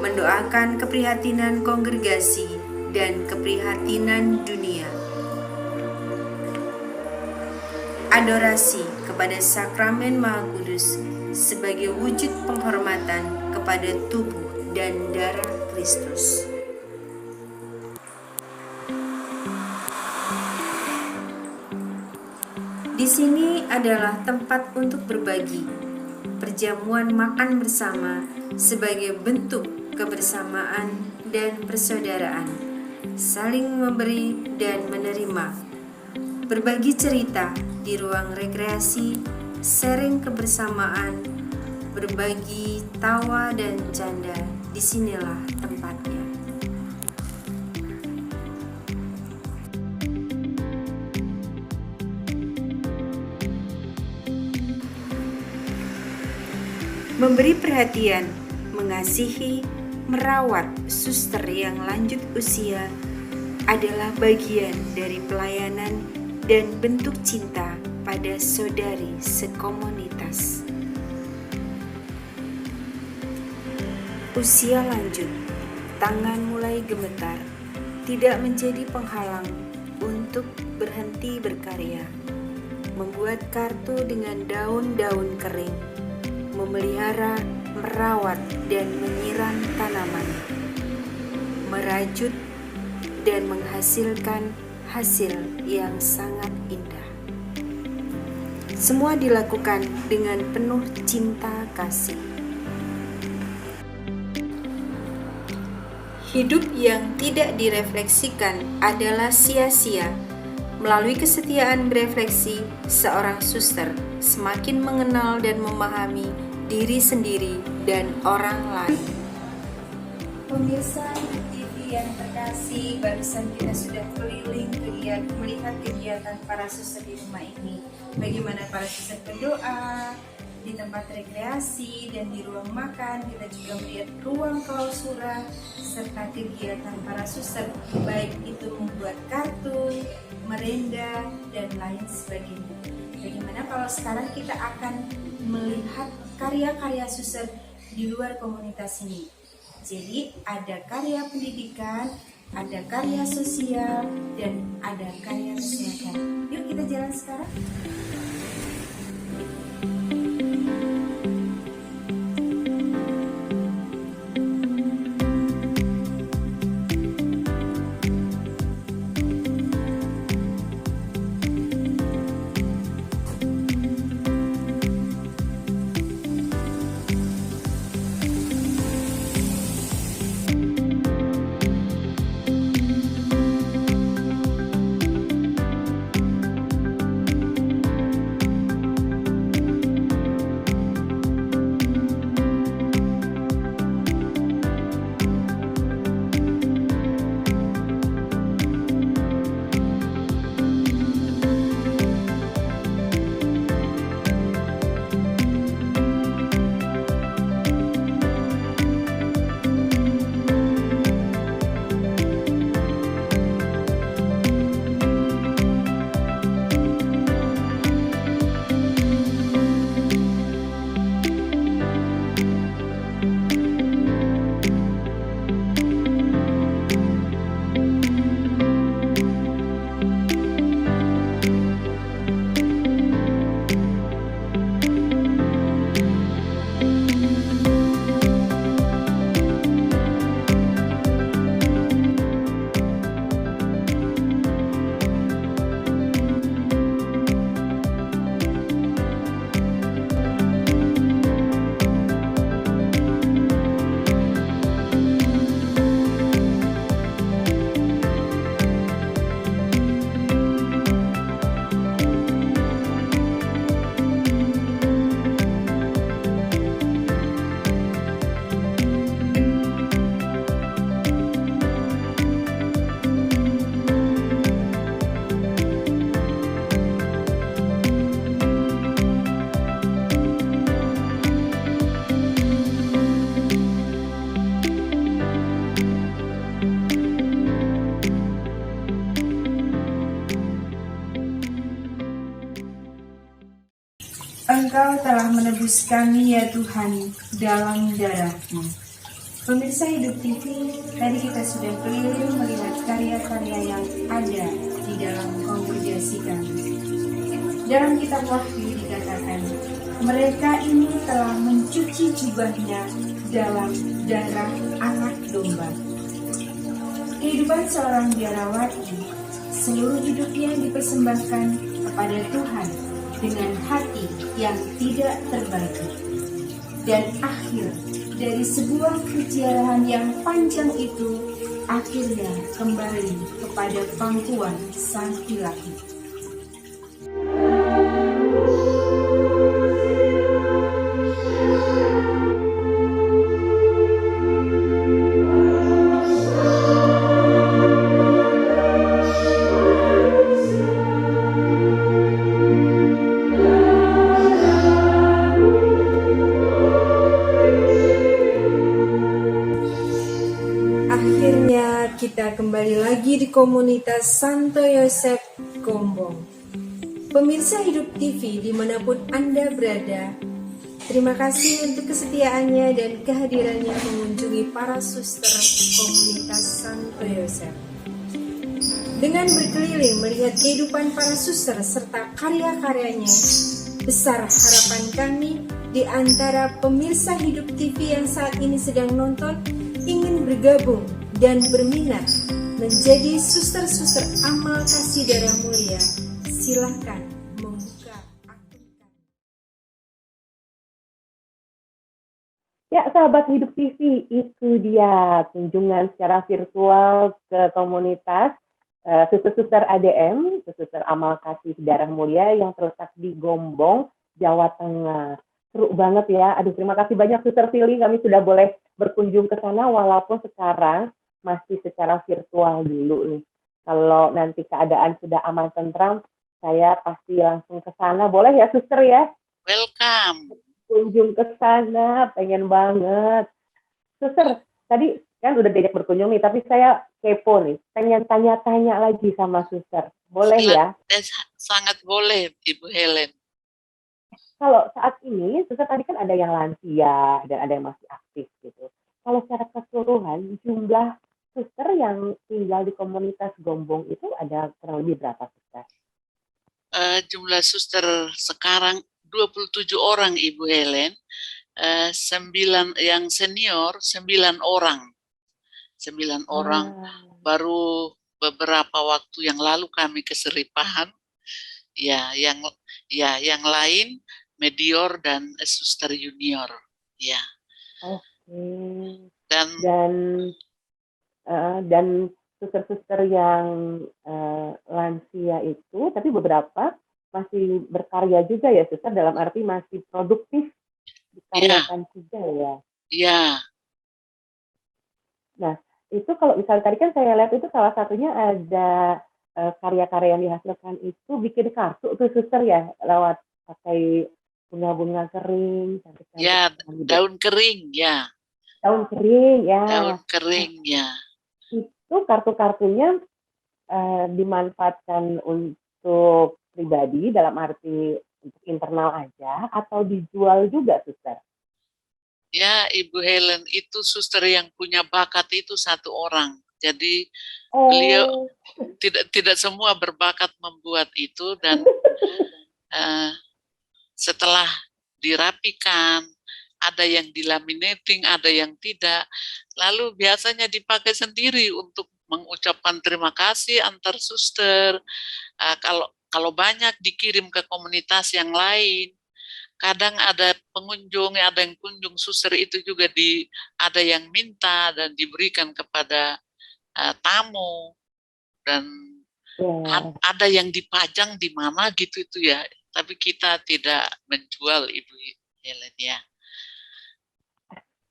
mendoakan keprihatinan kongregasi dan keprihatinan dunia. Adorasi kepada sakramen Maha Kudus sebagai wujud penghormatan kepada tubuh dan darah Kristus. sini adalah tempat untuk berbagi, perjamuan makan bersama sebagai bentuk kebersamaan dan persaudaraan, saling memberi dan menerima, berbagi cerita di ruang rekreasi, sharing kebersamaan, berbagi tawa dan canda. Disinilah tempatnya. Memberi perhatian, mengasihi, merawat suster yang lanjut usia adalah bagian dari pelayanan dan bentuk cinta pada saudari sekomunitas. Usia lanjut, tangan mulai gemetar, tidak menjadi penghalang untuk berhenti berkarya, membuat kartu dengan daun-daun kering, memelihara, merawat, dan menyiram tanaman, merajut, dan menghasilkan hasil yang sangat indah. Semua dilakukan dengan penuh cinta kasih. Hidup yang tidak direfleksikan adalah sia-sia. Melalui kesetiaan berefleksi, seorang suster semakin mengenal dan memahami diri sendiri dan orang lain. Pemirsa TV yang terkasih, barusan kita sudah keliling melihat kegiatan para suster di rumah ini. Bagaimana para suster berdoa di tempat rekreasi dan di ruang makan. Kita juga melihat ruang klausura serta kegiatan para suster, baik itu membuat kartu, merenda, dan lain sebagainya. Bagaimana kalau sekarang kita akan melihat karya-karya suster di luar komunitas ini? Jadi ada karya pendidikan, ada karya sosial, dan ada karya kesehatan. Yuk kita jalan sekarang. Engkau telah menebus kami ya Tuhan dalam darah-Mu. Pemirsa Hidup TV, tadi kita sudah keliling melihat karya-karya yang ada di dalam kongregasi kami. Dalam kitab Wahyu dikatakan, mereka ini telah mencuci jubahnya dalam darah anak domba. Kehidupan seorang biarawati, seluruh hidupnya dipersembahkan kepada Tuhan dengan hati yang tidak terbagi. Dan akhir dari sebuah perjalanan yang panjang itu akhirnya kembali kepada pangkuan sang ilahi. Akhirnya kita kembali lagi di komunitas Santo Yosef Gombong. Pemirsa Hidup TV dimanapun Anda berada, terima kasih untuk kesetiaannya dan kehadirannya mengunjungi para suster komunitas Santo Yosef. Dengan berkeliling melihat kehidupan para suster serta karya-karyanya, besar harapan kami di antara pemirsa Hidup TV yang saat ini sedang nonton ingin bergabung dan berminat menjadi suster-suster amal kasih darah mulia. Silahkan membuka akun kami. Ya, sahabat Hidup TV, itu dia kunjungan secara virtual ke komunitas suster-suster ADM, suster amal kasih darah mulia yang terletak di Gombong, Jawa Tengah. Seru banget ya. Aduh, terima kasih banyak Suster Silly, kami sudah boleh berkunjung ke sana walaupun sekarang masih secara virtual dulu nih. Kalau nanti keadaan sudah aman tentram, saya pasti langsung ke sana. Boleh ya Suster ya? Welcome. Kunjung ke sana, pengen banget. Suster, tadi kan udah diajak berkunjung nih, tapi saya kepo nih, pengen tanya-tanya lagi sama Suster. Boleh ya? Sangat boleh, Ibu Helen. Kalau saat ini, Suster tadi kan ada yang lansia dan ada yang masih aktif gitu. Kalau secara keseluruhan, jumlah suster yang tinggal di komunitas Gombong itu ada kurang lebih berapa Suster? Jumlah suster sekarang 27 orang, Ibu Helen. 9 yang senior, 9 orang. 9 orang. Baru beberapa waktu yang lalu kami ke Seripahan. Ya, yang lain medior dan suster junior. Ya. Oke. Dan suster-suster yang lansia itu, tapi beberapa masih berkarya juga ya, Suster, dalam arti masih produktif dikaryakan juga ya. Iya. Nah, itu kalau misalnya tadi kan saya lihat itu salah satunya ada karya-karya yang dihasilkan itu bikin kartu tuh Suster ya, lewat pakai bunga-bunga kering. Ya, daun kering ya. Daun kering ya. Daun kering ya. Itu kartu-kartunya dimanfaatkan untuk pribadi dalam arti untuk internal aja atau dijual juga Suster? Ya, Ibu Helen, itu suster yang punya bakat itu 1 orang. Jadi beliau tidak semua berbakat membuat itu, dan setelah dirapikan, ada yang dilaminating, ada yang tidak. Lalu biasanya dipakai sendiri untuk mengucapkan terima kasih antar suster. Kalau banyak dikirim ke komunitas yang lain. Kadang ada pengunjung, ada yang kunjung suster itu juga ada yang minta dan diberikan kepada tamu, dan ada yang dipajang di mana gitu itu ya. Tapi kita tidak menjual, Ibu Helen ya.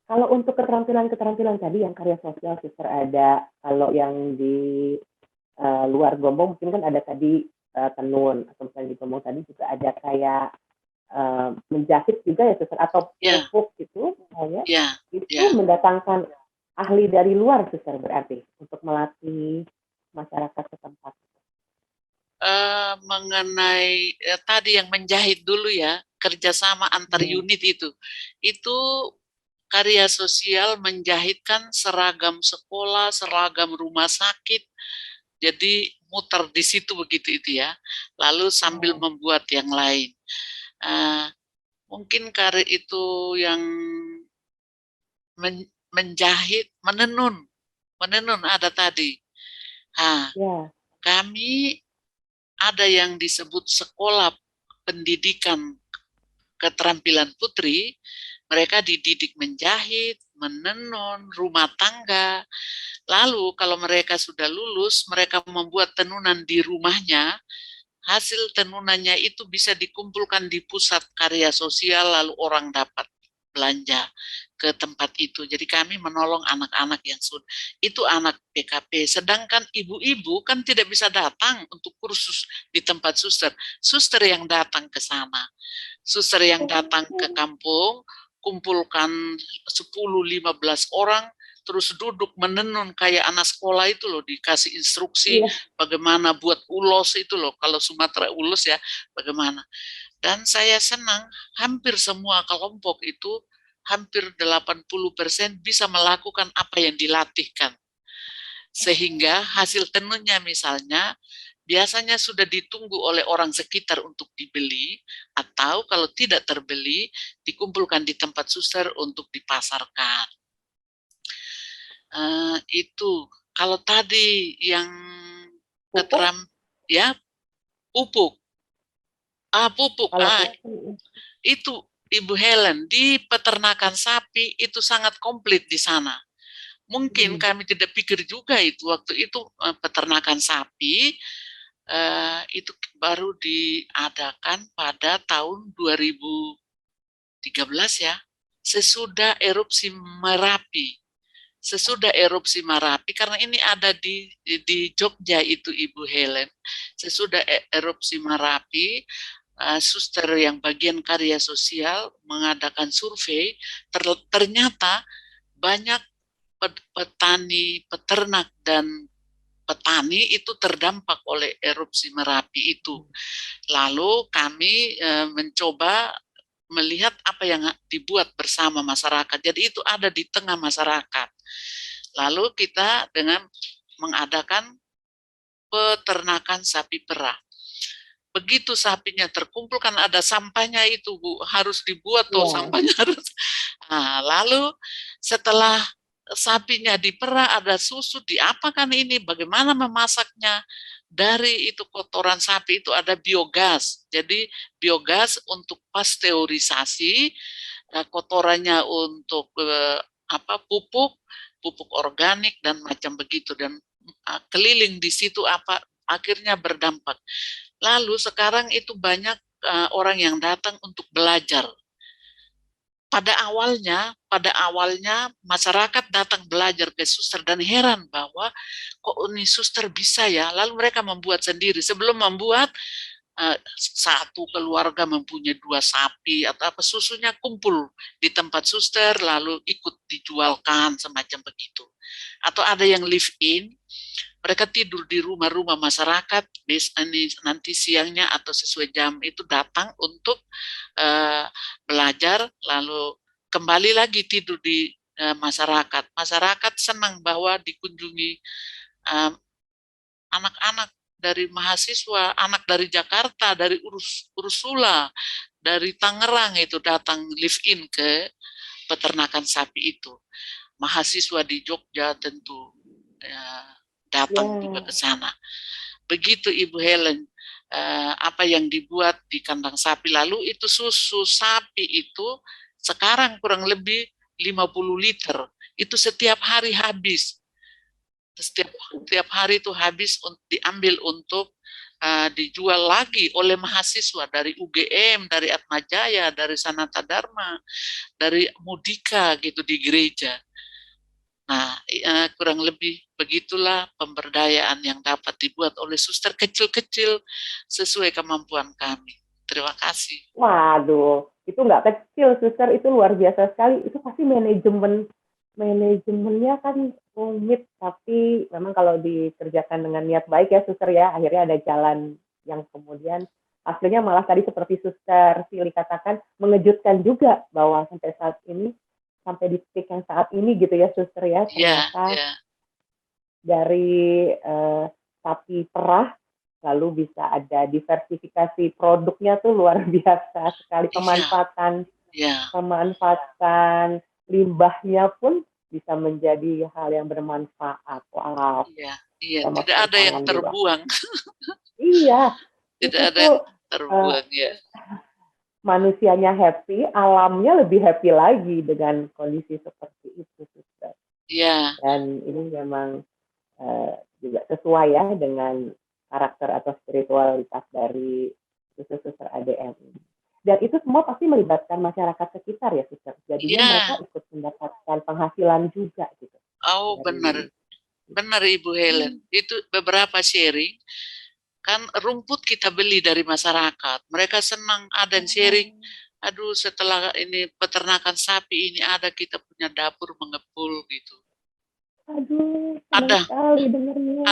Kalau untuk keterampilan tadi yang karya sosial Suster ada, kalau yang di luar Gombong mungkin kan ada tadi tenun, atau misalnya di Gombong tadi juga ada kayak menjahit juga ya Suster, atau pupuk gitu misalnya. Itu mendatangkan ahli dari luar Suster berarti untuk melatih masyarakat setempat. Mengenai tadi yang menjahit dulu ya, kerjasama antar unit itu karya sosial menjahitkan seragam sekolah, seragam rumah sakit, jadi muter di situ begitu itu ya, lalu sambil membuat yang lain. Mungkin karya itu yang menjahit, menenun ada tadi. Kami ada yang disebut sekolah pendidikan keterampilan putri, mereka dididik menjahit, menenun, rumah tangga. Lalu kalau mereka sudah lulus, mereka membuat tenunan di rumahnya. Hasil tenunannya itu bisa dikumpulkan di pusat karya sosial, lalu orang dapat belanja ke tempat itu. Jadi kami menolong anak-anak yang sudah, itu anak PKP. Sedangkan ibu-ibu kan tidak bisa datang untuk kursus di tempat suster. Suster yang datang ke sana. Suster yang datang ke kampung, kumpulkan 10-15 orang, terus duduk menenun kayak anak sekolah itu loh, dikasih instruksi bagaimana buat ulos itu loh, kalau Sumatera ulos ya, bagaimana. Dan saya senang, hampir semua kelompok itu, hampir 80% bisa melakukan apa yang dilatihkan. Sehingga hasil tenunnya misalnya, biasanya sudah ditunggu oleh orang sekitar untuk dibeli, atau kalau tidak terbeli, dikumpulkan di tempat suster untuk dipasarkan. Itu kalau tadi yang ya pupuk, itu Ibu Helen di peternakan sapi itu sangat komplit di sana. Mungkin kami tidak pikir juga itu waktu itu peternakan sapi itu baru diadakan pada tahun 2013 ya, sesudah erupsi Merapi. Sesudah erupsi Merapi, karena ini ada di Jogja itu Ibu Helen, sesudah erupsi Merapi, suster yang bagian karya sosial mengadakan survei, ternyata banyak petani, peternak, dan petani itu terdampak oleh erupsi Merapi itu. Lalu kami mencoba melihat apa yang dibuat bersama masyarakat. Jadi itu ada di tengah masyarakat. Lalu kita dengan mengadakan peternakan sapi perah. Begitu sapinya terkumpulkan, ada sampahnya itu Bu, harus dibuat tuh sampahnya harus. Nah, lalu setelah sapinya diperah, ada susu, diapakan ini, bagaimana memasaknya. Dari itu kotoran sapi itu ada biogas. Jadi biogas untuk pasteurisasi, kotorannya untuk pupuk organik dan macam begitu, dan keliling di situ akhirnya berdampak. Lalu sekarang itu banyak orang yang datang untuk belajar. Pada awalnya masyarakat datang belajar ke suster dan heran bahwa kok ini suster bisa ya. Lalu mereka membuat sendiri. Sebelum membuat, satu keluarga mempunyai 2 sapi atau apa, susunya kumpul di tempat suster lalu ikut dijualkan semacam begitu. Atau ada yang live in, mereka tidur di rumah-rumah masyarakat, nanti siangnya atau sesuai jam itu datang untuk belajar, lalu kembali lagi tidur di masyarakat. Masyarakat senang bahwa dikunjungi anak-anak dari mahasiswa, anak dari Jakarta, dari Ursula, dari Tangerang itu datang live in ke peternakan sapi itu. Mahasiswa di Jogja tentu datang juga ke sana. Begitu Ibu Helen, apa yang dibuat di kandang sapi. Lalu itu susu sapi itu sekarang kurang lebih 50 liter. Itu setiap hari habis. Setiap hari itu habis diambil untuk dijual lagi oleh mahasiswa dari UGM, dari Atmajaya, dari Sanata Dharma, dari Mudika gitu di gereja. Nah, kurang lebih begitulah pemberdayaan yang dapat dibuat oleh suster kecil-kecil sesuai kemampuan kami. Terima kasih. Waduh, itu nggak kecil, suster, itu luar biasa sekali. Itu pasti manajemennya kan rumit, tapi memang kalau dikerjakan dengan niat baik ya suster ya, akhirnya ada jalan yang kemudian hasilnya malah tadi seperti suster Sili katakan, mengejutkan juga bahwa sampai saat ini, sampai di titik yang saat ini gitu ya suster ya, ternyata dari sapi perah lalu bisa ada diversifikasi produknya tuh luar biasa sekali, pemanfaatan limbahnya pun bisa menjadi hal yang bermanfaat. Wow. Iya, tidak ada yang terbuang. Iya. Tidak ada. terbuang ya. Manusianya happy, alamnya lebih happy lagi dengan kondisi seperti itu, Suster. Ya, Dan ini memang juga sesuai ya dengan karakter atau spiritualitas dari suster-suster ADM ini. Dan itu semua pasti melibatkan masyarakat sekitar ya, Suster. Jadinya mereka ya. ikut mendapatkan penghasilan juga gitu Oh, benar. dari Benar Ibu Helen. Itu beberapa sharing. Kan rumput kita beli dari masyarakat. Mereka senang ada yang sharing. Aduh, setelah ini peternakan sapi ini ada, kita punya dapur mengepul gitu. Aduh, senang Ada sekali dengarnya.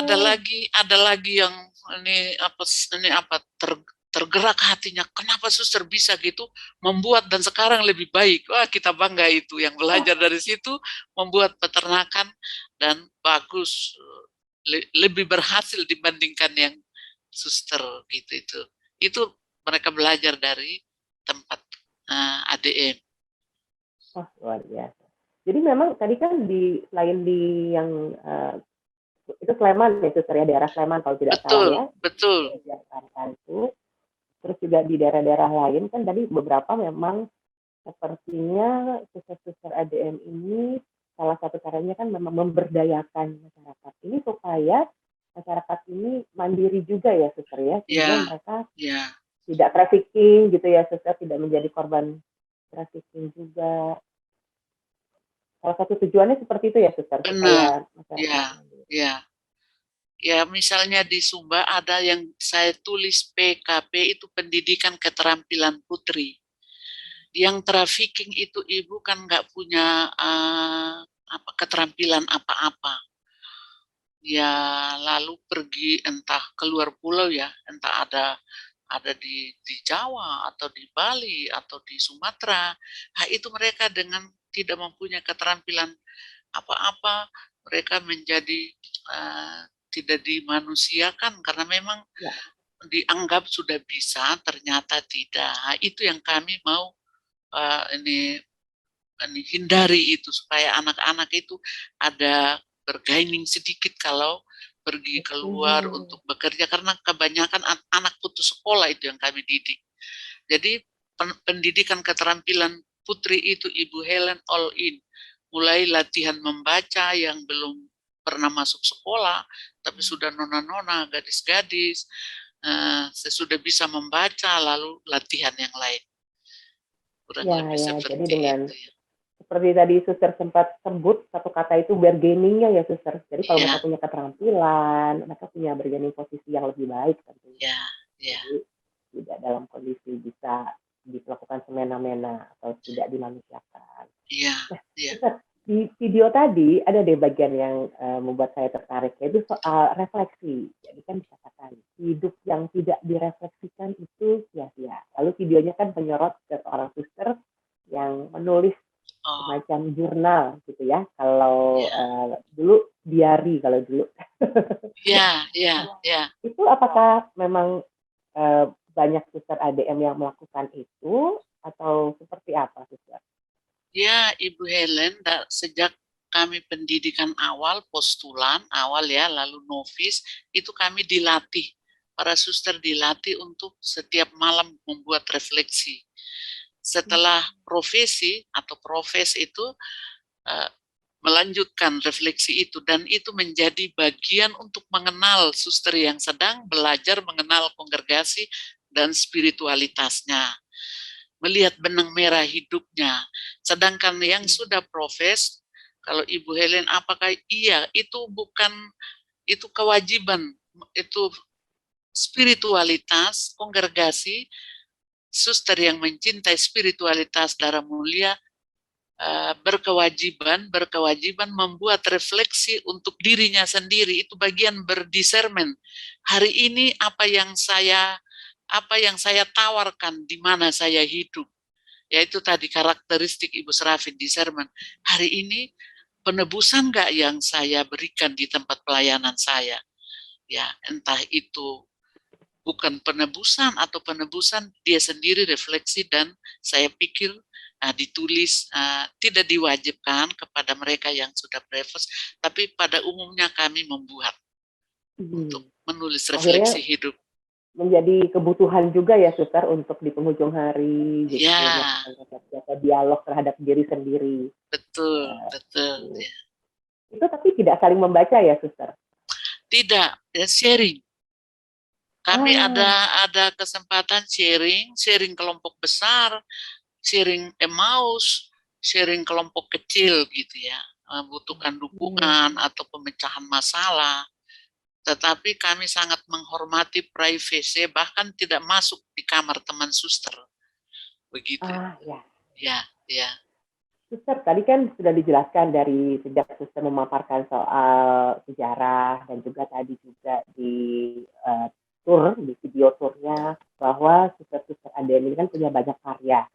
ada lagi yang ini apa tergerak hatinya. Kenapa suster bisa gitu membuat dan sekarang lebih baik? Wah, kita bangga itu yang belajar dari situ, membuat peternakan dan bagus, lebih berhasil dibandingkan yang suster gitu itu. Itu mereka belajar dari tempat ADM. Wah, luar biasa. Jadi memang tadi kan selain di yang itu Sleman ya, Suster ya, daerah Sleman kalau tidak salah ya. Betul. Di Jakarta itu. Terus juga di daerah-daerah lain kan tadi beberapa memang sepertinya suster-suster ADM ini salah satu caranya kan memang memberdayakan masyarakat ini supaya masyarakat ini mandiri juga ya, Suster ya, sehingga mereka tidak trafficking gitu ya, Suster, tidak menjadi korban trafficking juga. Salah satu tujuannya seperti itu ya, Suster, supaya masyarakat ya misalnya di Sumba ada yang saya tulis PKP, itu pendidikan keterampilan putri. Yang trafficking itu ibu kan nggak punya keterampilan apa-apa. Ya lalu pergi entah keluar pulau ya, entah ada di Jawa atau di Bali atau di Sumatera. Nah, itu mereka dengan tidak mempunyai keterampilan apa-apa, mereka menjadi tidak dimanusiakan karena memang dianggap sudah bisa, ternyata tidak. Nah, itu yang kami mau ini hindari itu, supaya anak-anak itu ada bergaining sedikit kalau pergi keluar untuk bekerja, karena kebanyakan anak putus sekolah itu yang kami didik. Jadi pendidikan keterampilan putri itu Ibu Helen all in, mulai latihan membaca yang belum pernah masuk sekolah tapi sudah nona-nona, gadis-gadis, sesudah bisa membaca, lalu latihan yang lain. Kurang lebih seperti jadi dengan itu ya. Seperti tadi Suster sempat sebut satu kata itu bargainingnya ya, Suster. Jadi kalau mereka punya keterampilan, mereka punya bargaining posisi yang lebih baik tentunya. Jadi tidak dalam kondisi bisa dilakukan semena-mena atau tidak dimanusiakan. Suster, di video tadi ada deh bagian yang membuat saya tertarik, yaitu soal refleksi. Jadi kan dikatakan hidup yang tidak direfleksikan itu sia-sia. Lalu videonya kan menyorot ke seorang suster yang menulis semacam jurnal gitu ya, kalau dulu diary kalau dulu. Itu apakah memang banyak suster ADM yang melakukan itu atau seperti apa, Suster? Ya, Ibu Helen, sejak kami pendidikan awal, postulan awal ya, lalu novis, itu kami dilatih, para suster dilatih untuk setiap malam membuat refleksi. Setelah profesi atau profes itu melanjutkan refleksi itu, dan itu menjadi bagian untuk mengenal suster yang sedang belajar mengenal kongregasi dan spiritualitasnya, melihat benang merah hidupnya. Sedangkan yang sudah profes, kalau Ibu Helen, apakah iya itu bukan, itu kewajiban, itu spiritualitas kongregasi. Suster yang mencintai spiritualitas darah mulia berkewajiban membuat refleksi untuk dirinya sendiri. Itu bagian berdiscernment. Hari ini apa yang saya tawarkan, di mana saya hidup. Yaitu tadi karakteristik Ibu Serafin, discernment. Hari ini penebusan enggak yang saya berikan di tempat pelayanan saya? Ya, entah itu bukan penebusan atau penebusan, dia sendiri refleksi, dan saya pikir ditulis, tidak diwajibkan kepada mereka yang sudah prefes, tapi pada umumnya kami membuat untuk menulis refleksi hidup. menjadi kebutuhan juga ya, Suster, untuk di penghujung hari gitu, Ya, melakukan kata-kata dialog terhadap diri sendiri. betul, betul. Ya. Itu tapi tidak saling membaca ya, Suster? Tidak, ya sharing. Kami Ah, ada kesempatan sharing kelompok besar, sharing Emmaus, sharing kelompok kecil gitu ya, membutuhkan dukungan atau pemecahan masalah. Tetapi kami sangat menghormati privasi, bahkan tidak masuk di kamar teman suster. Begitu. ya. Ya, ya. Suster, tadi kan sudah dijelaskan dari sejak Suster memaparkan soal sejarah dan juga tadi juga di di video turnya, bahwa Suster-Suster ADM ini kan punya banyak karya.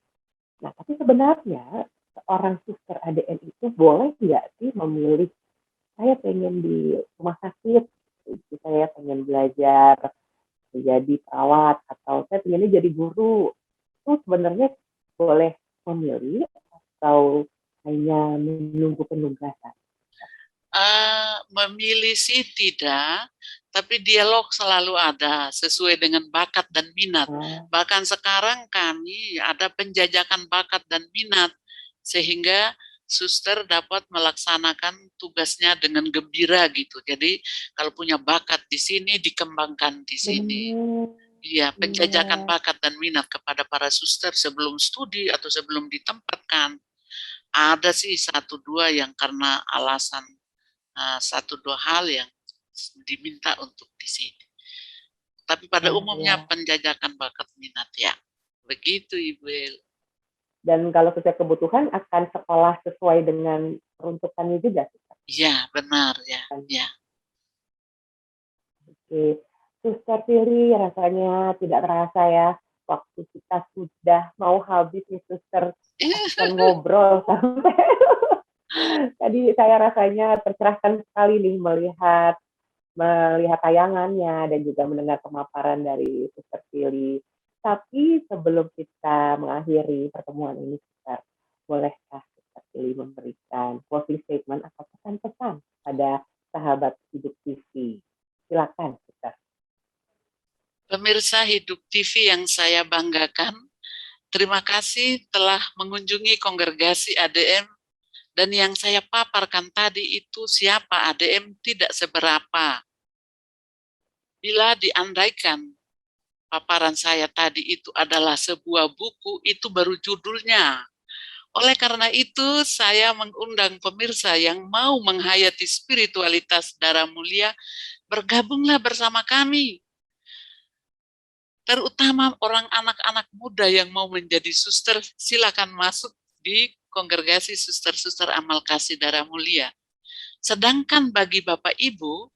Nah, tapi sebenarnya seorang Suster ADM itu boleh nggak sih memilih, saya pengen di rumah sakit, saya pengen belajar menjadi perawat, atau saya pengennya jadi guru, itu sebenarnya boleh memilih atau hanya menunggu penugasan? Memilih sih tidak, tapi dialog selalu ada sesuai dengan bakat dan minat. Bahkan sekarang kami ada penjajakan bakat dan minat, sehingga suster dapat melaksanakan tugasnya dengan gembira gitu. Jadi kalau punya bakat di sini, dikembangkan di sini. Iya, penjajakan bakat dan minat kepada para suster sebelum studi atau sebelum ditempatkan. Ada sih satu dua yang karena alasan satu dua hal yang diminta untuk di sini. Tapi pada umumnya penjajakan bakat minat ya. Begitu Ibu El. Dan kalau sesuai kebutuhan akan sekolah sesuai dengan peruntukannya juga. Iya, benar ya. Ya. Oke, Suster Sili, rasanya tidak terasa ya, waktu kita sudah mau habis nih, Suster, akan ngobrol sampai tadi saya rasanya tercerahkan sekali nih melihat tayangannya dan juga mendengar pemaparan dari Suster Sili. Tapi sebelum kita mengakhiri pertemuan ini, Suster, bolehkah Suster Sili memberikan closing statement atau pesan-pesan pada sahabat Hidup TV? Silakan, Suster. Pemirsa Hidup TV yang saya banggakan, terima kasih telah mengunjungi kongregasi ADM, dan yang saya paparkan tadi itu siapa ADM tidak seberapa. Bila diandaikan paparan saya tadi itu adalah sebuah buku, itu baru judulnya. Oleh karena itu, saya mengundang pemirsa yang mau menghayati spiritualitas darah mulia, bergabunglah bersama kami. Terutama orang anak-anak muda yang mau menjadi suster, silakan masuk di kongregasi suster-suster amal kasih darah mulia. Sedangkan bagi Bapak Ibu,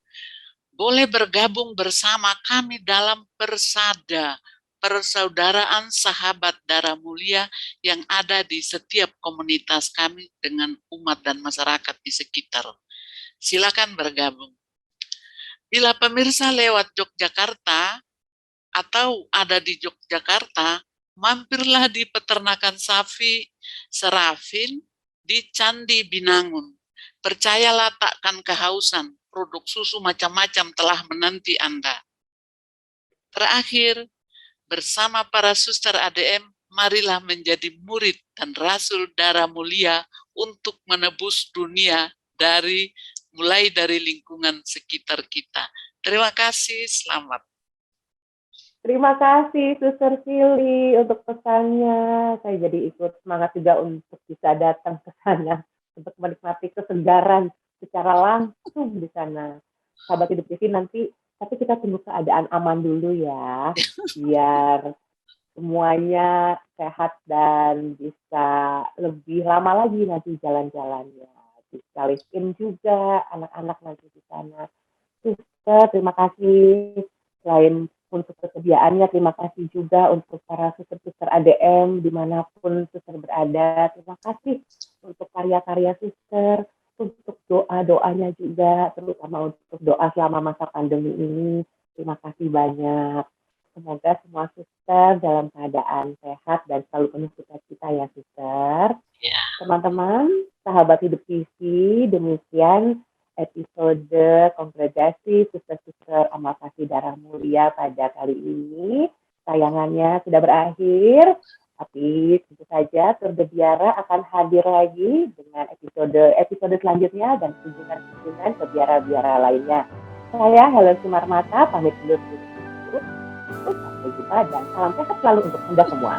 boleh bergabung bersama kami dalam persada, persaudaraan sahabat darah mulia yang ada di setiap komunitas kami dengan umat dan masyarakat di sekitar. Silakan bergabung. Bila pemirsa lewat Yogyakarta atau ada di Yogyakarta, mampirlah di peternakan sapi Serafin di Candi Binangun. Percayalah takkan kehausan, produk susu macam-macam telah menanti Anda. Terakhir, bersama para suster ADM, marilah menjadi murid dan rasul darah mulia untuk menebus dunia mulai dari lingkungan sekitar kita. Terima kasih, selamat. Terima kasih Suster Sili untuk pesannya. Saya jadi ikut semangat juga untuk bisa datang ke sana untuk menikmati kesegaran secara langsung di sana. Sahabat Hidup TV nanti, tapi kita tunggu keadaan aman dulu ya, biar semuanya sehat dan bisa lebih lama lagi nanti jalan-jalannya. Sekalian juga anak-anak nanti di sana. Suster, terima kasih. Selain untuk kesediaannya, terima kasih juga untuk para suster-suster ADM dimanapun suster berada. Terima kasih untuk karya-karya suster, untuk doa-doanya juga, terutama untuk doa selama masa pandemi ini. Terima kasih banyak. Semoga semua suster dalam keadaan sehat dan selalu penuh sukacita ya, Suster. Teman-teman, sahabat Hidup TV, demikian episode Kongregasi Suster-Suster Amal Kasih Darah Mulia pada kali ini. Tayangannya sudah berakhir, tapi tentu saja Tour de Biara akan hadir lagi dengan episode selanjutnya dan kunjungan-kunjungan ke biara-biara lainnya. Saya Helen Sumarmata, pamit dulu. Sampai jumpa dan salam sehat selalu untuk Anda semua.